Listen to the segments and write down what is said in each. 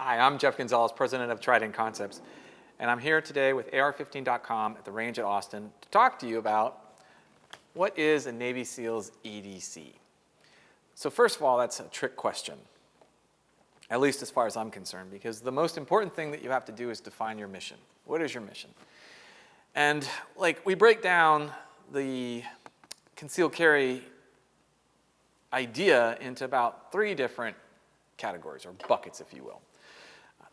Hi, I'm Jeff Gonzales, president of Trident Concepts, and I'm here today with AR15.com at the range at Austin to talk to you about what is a Navy SEAL's EDC. So first of all, that's a trick question, at least as far as I'm concerned, because the most important thing that you have to do is define your mission. What is your mission? And we break down the concealed carry idea into about 3 different categories, or buckets, if you will.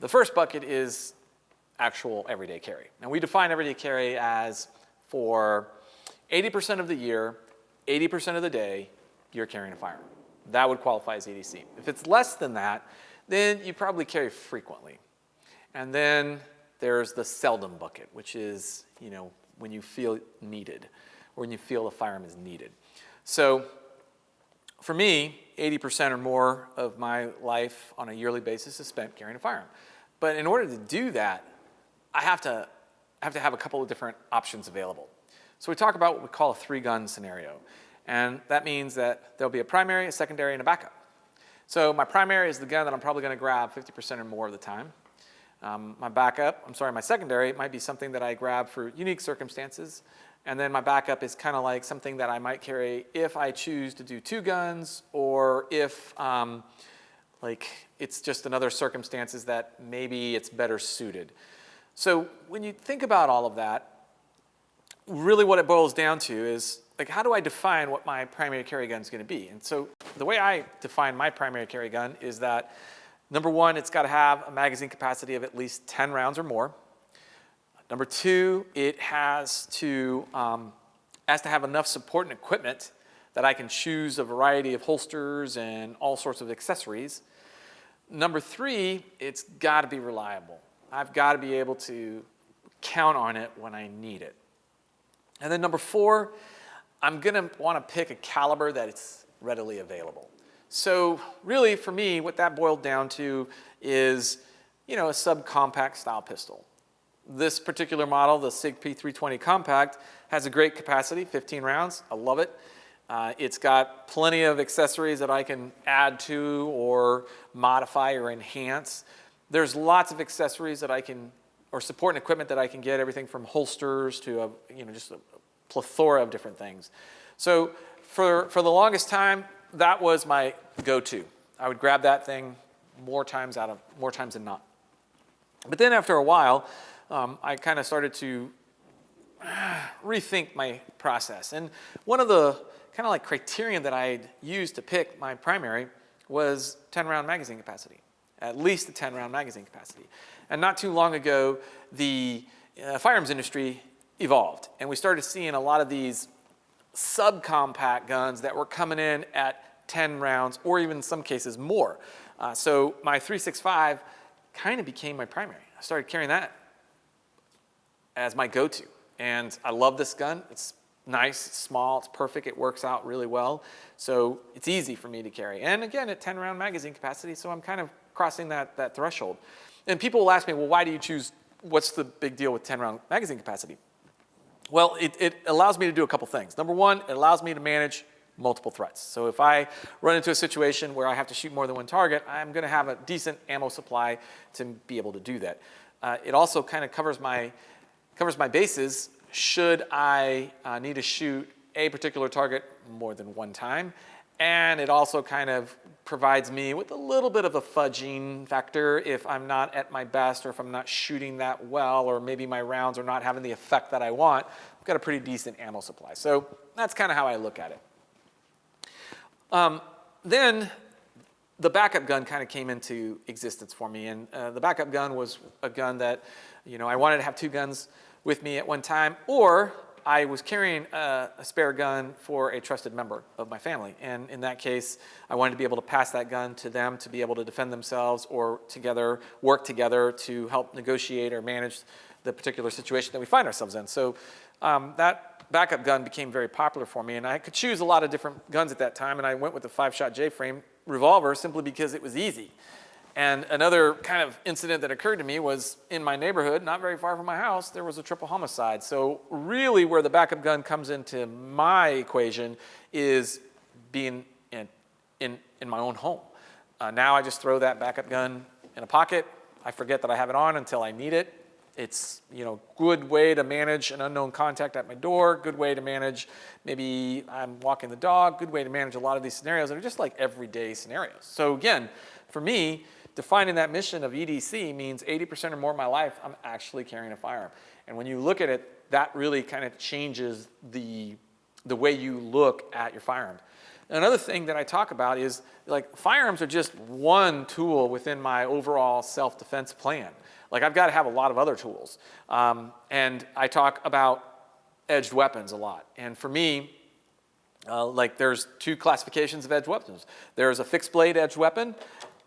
The first bucket is actual everyday carry. And we define everyday carry as for 80% of the year, 80% of the day, you're carrying a firearm. That would qualify as EDC. If it's less than that, then you probably carry frequently. And then there's the seldom bucket, which is, when you feel needed, or when you feel a firearm is needed. So for me, 80% or more of my life on a yearly basis is spent carrying a firearm. But in order to do that, I have to have a couple of different options available. So we talk about what we call a 3-gun scenario. And that means that there'll be a primary, a secondary, and a backup. So my primary is the gun that I'm probably going to grab 50% or more of the time. My secondary might be something that I grab for unique circumstances. And then my backup is kind of like something that I might carry if I choose to do 2 guns, or if it's just another circumstances that maybe it's better suited. So when you think about all of that, really what it boils down to is, how do I define what my primary carry gun is going to be? And so the way I define my primary carry gun is that, number 1, it's got to have a magazine capacity of at least 10 rounds or more. Number 2, it has to have enough support and equipment that I can choose a variety of holsters and all sorts of accessories. Number 3, it's got to be reliable. I've got to be able to count on it when I need it. And then number 4, I'm going to want to pick a caliber that it's readily available. So really, for me, what that boiled down to is, a subcompact style pistol. This particular model, the SIG P320 Compact, has a great capacity, 15 rounds. I love it. It's got plenty of accessories that I can add to or modify or enhance. There's lots of accessories that I can, or support and equipment that I can get, everything from holsters to just a plethora of different things. So for the longest time, that was my go-to. I would grab that thing more times than not. But then after a while, I kind of started to rethink my process. And one of the criterion that I'd used to pick my primary was 10-round magazine capacity, at least a 10-round magazine capacity. And not too long ago, the firearms industry evolved, and we started seeing a lot of these subcompact guns that were coming in at 10 rounds, or even in some cases more. So my 365 kind of became my primary. I started carrying that as my go-to. And I love this gun. It's nice, it's small, it's perfect, it works out really well. So it's easy for me to carry. And again, at 10-round magazine capacity, so I'm kind of crossing that threshold. And people will ask me, well, why do you choose, what's the big deal with 10-round magazine capacity? Well, it allows me to do a couple things. Number 1, it allows me to manage multiple threats. So if I run into a situation where I have to shoot more than one target, I'm going to have a decent ammo supply to be able to do that. It also kind of covers my bases should I need to shoot a particular target more than one time. And it also kind of provides me with a little bit of a fudging factor if I'm not at my best, or if I'm not shooting that well, or maybe my rounds are not having the effect that I want. I've got a pretty decent ammo supply. So that's kind of how I look at it. Then the backup gun kind of came into existence for me. And the backup gun was a gun that, I wanted to have 2 guns with me at one time, or I was carrying a spare gun for a trusted member of my family. And in that case, I wanted to be able to pass that gun to them to be able to defend themselves, or work together to help negotiate or manage the particular situation that we find ourselves in. So that backup gun became very popular for me, and I could choose a lot of different guns at that time, and I went with the 5-shot J-frame revolver simply because it was easy. And another kind of incident that occurred to me was in my neighborhood, not very far from my house, there was a triple homicide. So really where the backup gun comes into my equation is being in my own home. Now I just throw that backup gun in a pocket, I forget that I have it on until I need it. It's, good way to manage an unknown contact at my door, good way to manage, maybe I'm walking the dog, good way to manage a lot of these scenarios that are just like everyday scenarios. So again, for me, defining that mission of EDC means 80% or more of my life, I'm actually carrying a firearm. And when you look at it, that really kind of changes the way you look at your firearm. Another thing that I talk about is like firearms are just one tool within my overall self-defense plan. Like I've got to have a lot of other tools. And I talk about edged weapons a lot. And for me, like there's two classifications of edged weapons. There's a fixed blade edged weapon.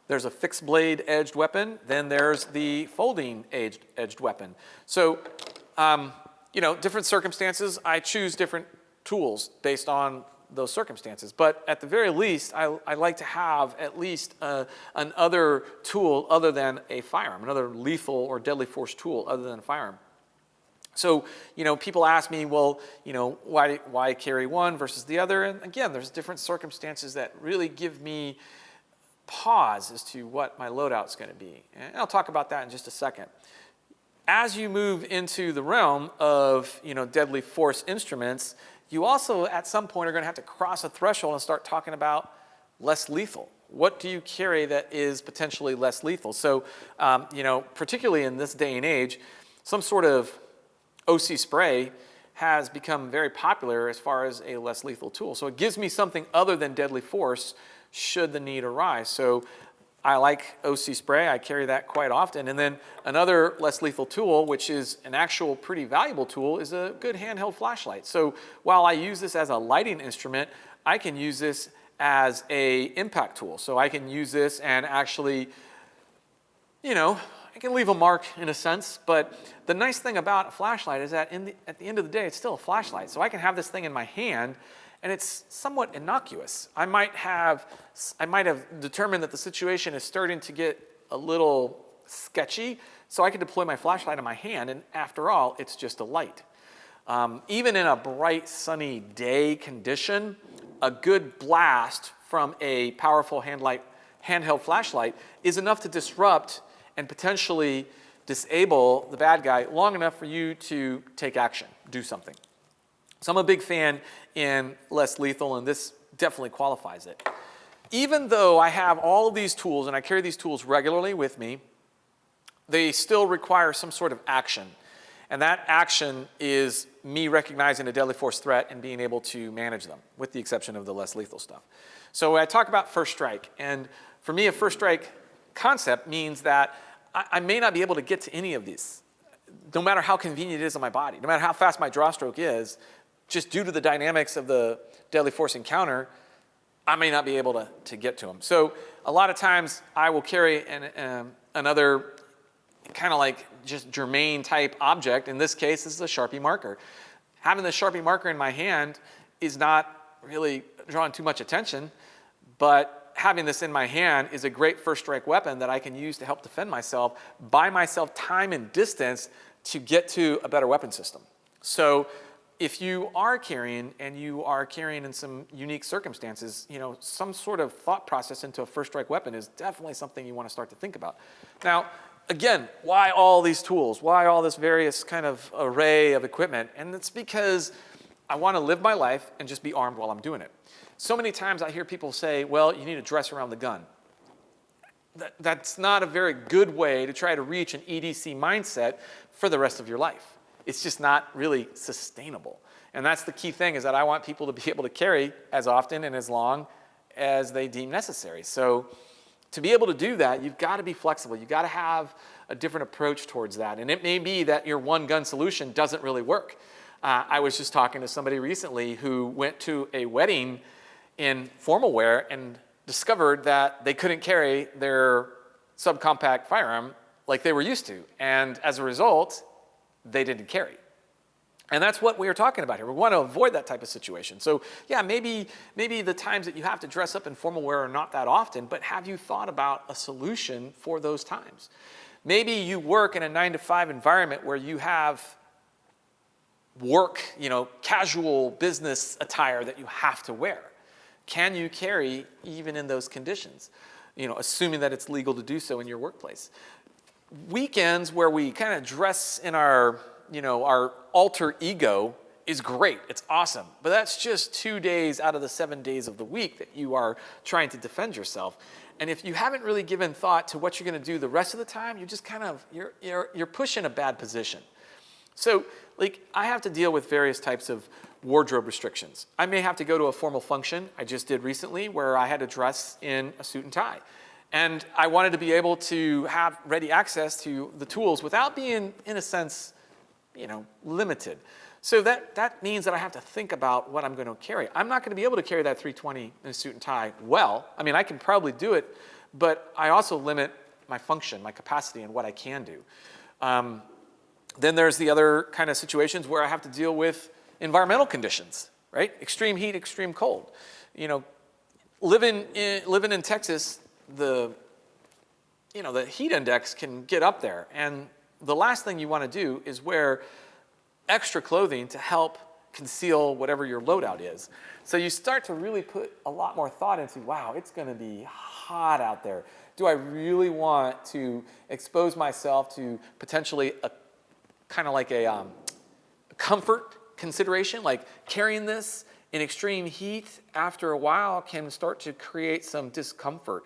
There's a fixed blade edged weapon. Then there's the folding edged weapon. So, different circumstances, I choose different tools based on those circumstances. But at the very least, I like to have at least another tool other than a firearm, another lethal or deadly force tool other than a firearm. So, people ask me, well, why carry one versus the other? And again, there's different circumstances that really give me pause as to what my loadout is going to be. And I'll talk about that in just a second. As you move into the realm of, deadly force instruments, you also at some point are going to have to cross a threshold and start talking about less lethal. What do you carry that is potentially less lethal? So, particularly in this day and age, some sort of OC spray has become very popular as far as a less lethal tool. So it gives me something other than deadly force should the need arise. So I like OC spray. I carry that quite often. And then another less lethal tool, which is an actual pretty valuable tool, is a good handheld flashlight. So while I use this as a lighting instrument, I can use this as an impact tool. So I can use this and actually, I can leave a mark in a sense. But the nice thing about a flashlight is that at the end of the day, it's still a flashlight. So I can have this thing in my hand and it's somewhat innocuous. I might have determined that the situation is starting to get a little sketchy, so I can deploy my flashlight in my hand, and after all, it's just a light. Even in a bright, sunny day condition, a good blast from a powerful handheld flashlight is enough to disrupt and potentially disable the bad guy long enough for you to take action, do something. So I'm a big fan in less lethal, and this definitely qualifies it. Even though I have all of these tools, and I carry these tools regularly with me, they still require some sort of action. And that action is me recognizing a deadly force threat and being able to manage them, with the exception of the less lethal stuff. So I talk about first strike, and for me, a first strike concept means that I may not be able to get to any of these, no matter how convenient it is on my body, no matter how fast my draw stroke is. Just due to the dynamics of the deadly force encounter, I may not be able to get to them. So a lot of times I will carry another kind of like just germane type object. In this case, this is a Sharpie marker. Having the Sharpie marker in my hand is not really drawing too much attention, but having this in my hand is a great first strike weapon that I can use to help defend myself, buy myself time and distance to get to a better weapon system. So if you are carrying, and you are carrying in some unique circumstances, some sort of thought process into a first strike weapon is definitely something you want to start to think about. Now, again, why all these tools? Why all this various kind of array of equipment? And it's because I want to live my life and just be armed while I'm doing it. So many times I hear people say, well, you need to dress around the gun. That's not a very good way to try to reach an EDC mindset for the rest of your life. It's just not really sustainable. And that's the key thing, is that I want people to be able to carry as often and as long as they deem necessary. So to be able to do that, you've got to be flexible. You've got to have a different approach towards that. And it may be that your one gun solution doesn't really work. I was just talking to somebody recently who went to a wedding in formal wear and discovered that they couldn't carry their subcompact firearm like they were used to. And as a result, they didn't carry. And that's what we are talking about here. We want to avoid that type of situation. So yeah, maybe the times that you have to dress up in formal wear are not that often, but have you thought about a solution for those times? Maybe you work in a 9-to-5 environment where you have work, casual business attire that you have to wear. Can you carry even in those conditions? Assuming that it's legal to do so in your workplace. weekends where we kind of dress in our, our alter ego is great. It's awesome. But that's just 2 days out of the 7 days of the week that you are trying to defend yourself. And if you haven't really given thought to what you're going to do the rest of the time, you're just kind of, you're pushing a bad position. So like I have to deal with various types of wardrobe restrictions. I may have to go to a formal function. I just did recently where I had to dress in a suit and tie. And I wanted to be able to have ready access to the tools without being, in a sense, limited. So that means that I have to think about what I'm going to carry. I'm not going to be able to carry that 320 in a suit and tie well. I mean, I can probably do it, but I also limit my function, my capacity, and what I can do. Then there's the other kind of situations where I have to deal with environmental conditions, right? Extreme heat, extreme cold. Living in Texas, the heat index can get up there, and the last thing you want to do is wear extra clothing to help conceal whatever your loadout is. So you start to really put a lot more thought into, wow, it's going to be hot out there. Do I really want to expose myself to potentially a kind of like a comfort consideration, like carrying this in extreme heat after a while can start to create some discomfort.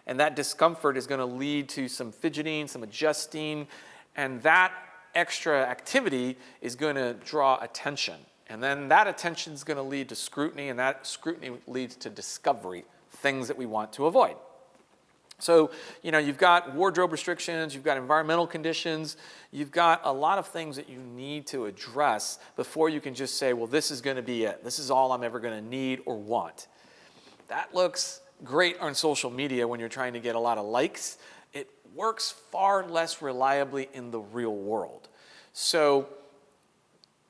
And that discomfort is going to lead to some fidgeting, some adjusting, and that extra activity is going to draw attention. And then that attention is going to lead to scrutiny, and that scrutiny leads to discovery, things that we want to avoid. So, you've got wardrobe restrictions, you've got environmental conditions, you've got a lot of things that you need to address before you can just say, well, this is going to be it. This is all I'm ever going to need or want. That looks great on social media when you're trying to get a lot of likes. It works far less reliably in the real world. So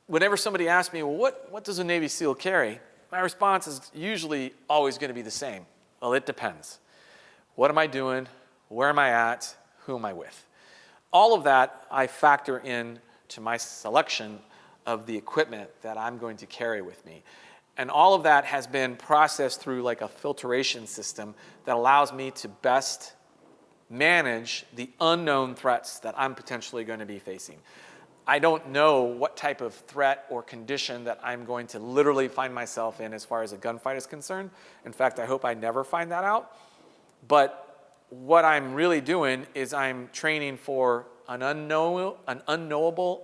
whenever somebody asks me, well, what does a Navy SEAL carry? My response is usually always going to be the same. Well, it depends. What am I doing? Where am I at? Who am I with? All of that I factor in to my selection of the equipment that I'm going to carry with me. And all of that has been processed through like a filtration system that allows me to best manage the unknown threats that I'm potentially going to be facing. I don't know what type of threat or condition that I'm going to literally find myself in as far as a gunfight is concerned. In fact, I hope I never find that out. But what I'm really doing is I'm training for an unknowable,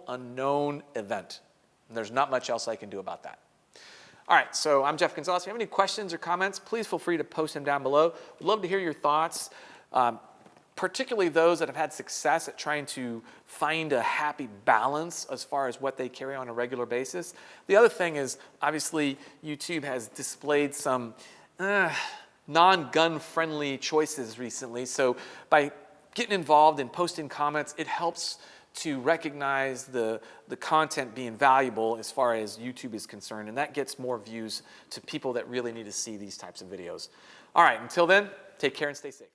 unknown event. And there's not much else I can do about that. All right, so I'm Jeff Gonzales. If you have any questions or comments, please feel free to post them down below. We'd love to hear your thoughts, particularly those that have had success at trying to find a happy balance as far as what they carry on a regular basis. The other thing is, obviously, YouTube has displayed some non-gun friendly choices recently. So by getting involved and posting comments, it helps to recognize the content being valuable as far as YouTube is concerned. And that gets more views to people that really need to see these types of videos. All right, until then, take care and stay safe.